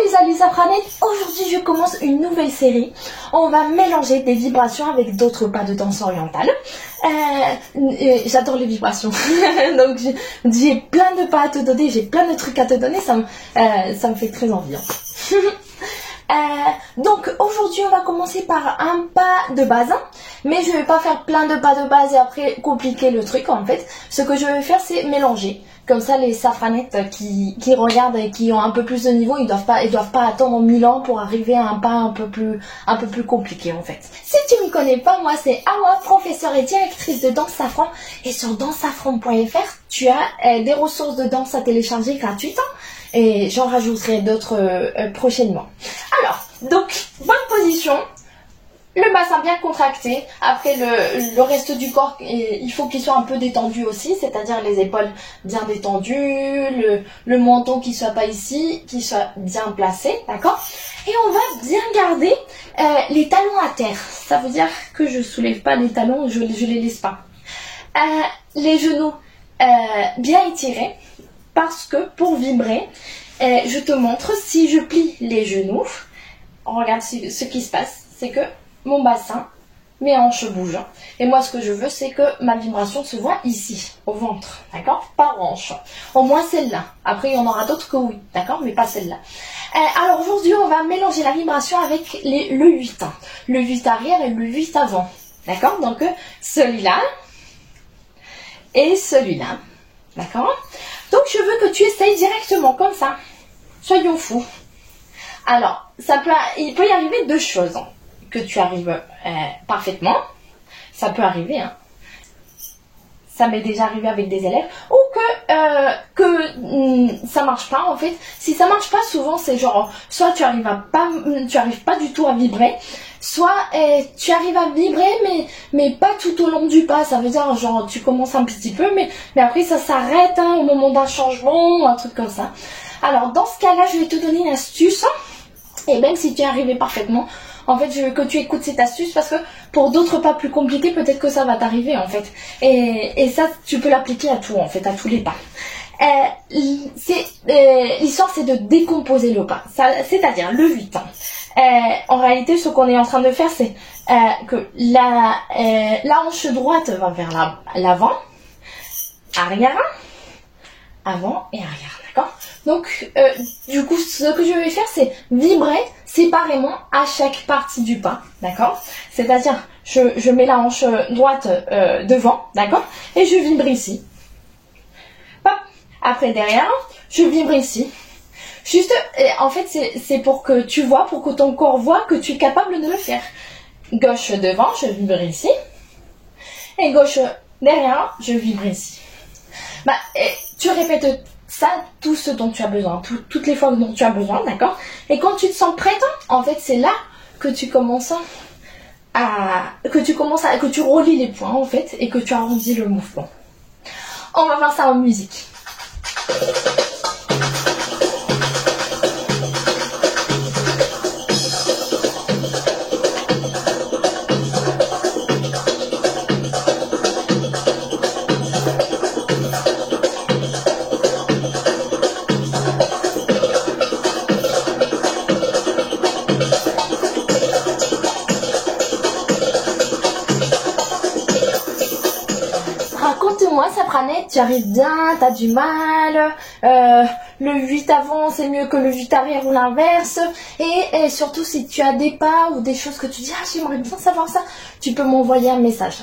Salut Safranettes, aujourd'hui je commence une nouvelle série. On va mélanger des vibrations avec d'autres pas de danse orientale. J'adore les vibrations, donc j'ai plein de pas à te donner, j'ai plein de trucs à te donner, ça me fait très envie. Donc aujourd'hui on va commencer par un pas de base, mais je vais pas faire plein de pas de base et après compliquer le truc en fait. Ce que je vais faire c'est mélanger. Comme ça les safranettes qui regardent et qui ont un peu plus de niveau, ils doivent pas attendre 1000 ans pour arriver à un pas un peu plus compliqué en fait. Si tu m'y connais pas, moi c'est Awa, professeure et directrice de Danse Safran, et sur dansesafran.fr tu as des ressources de danse à télécharger gratuitement. Et j'en rajouterai d'autres prochainement. Alors, donc, bonne position, le bassin bien contracté. Après, le reste du corps, il faut qu'il soit un peu détendu aussi, c'est-à-dire les épaules bien détendues, le menton qui soit pas ici, qui soit bien placé, d'accord? Et on va bien garder les talons à terre. Ça veut dire que je soulève pas les talons, je les laisse pas. Les genoux bien étirés. Parce que pour vibrer, je te montre, si je plie les genoux, regarde ce qui se passe, c'est que mon bassin, mes hanches bougent. Et moi ce que je veux, c'est que ma vibration se voit ici, au ventre, d'accord? Pas hanche. Au moins celle-là. Après il y en aura d'autres que oui, d'accord? Mais pas celle-là. Alors aujourd'hui on va mélanger la vibration avec le 8. Le 8 arrière et le 8 avant. D'accord? Donc celui-là et celui-là. D'accord? Donc je veux que tu essayes directement comme ça. Soyons fous. Alors, il peut y arriver deux choses. Que tu arrives parfaitement. Ça peut arriver. Hein. Ça m'est déjà arrivé avec des élèves. Ou que ça marche pas en fait. Si ça marche pas, souvent c'est genre soit tu arrives pas du tout à vibrer. Soit tu arrives à vibrer mais pas tout au long du pas. Ça veut dire genre tu commences un petit peu mais après ça s'arrête hein, au moment d'un changement, un truc comme ça. Alors dans ce cas-là, je vais te donner une astuce. Et même si tu es arrivé parfaitement, en fait je veux que tu écoutes cette astuce parce que pour d'autres pas plus compliqués, peut-être que ça va t'arriver en fait. Et ça tu peux l'appliquer à tout en fait, à tous les pas. L'histoire c'est de décomposer le pas, c'est-à-dire le 8. En réalité ce qu'on est en train de faire c'est que la hanche droite va vers l'avant, arrière, avant et arrière, d'accord? Donc du coup ce que je vais faire c'est vibrer séparément à chaque partie du pas, d'accord? C'est-à-dire je mets la hanche droite devant, d'accord? Et je vibre ici. Après derrière, je vibre ici. Juste, en fait, c'est pour que tu vois, pour que ton corps voit que tu es capable de le faire. Gauche devant, je vibre ici. Et gauche derrière, je vibre ici. Tu répètes ça, tout ce dont tu as besoin, toutes les fois dont tu as besoin, d'accord? Et quand tu te sens prête, en fait, c'est là que tu commences que tu relis les points, en fait, et que tu arrondis le mouvement. On va faire ça en musique. Raconte-moi, Safranette, tu arrives bien, t'as du mal, le 8 avant c'est mieux que le 8 arrière ou l'inverse, et surtout si tu as des pas ou des choses que tu dis, ah j'aimerais bien savoir ça, tu peux m'envoyer un message.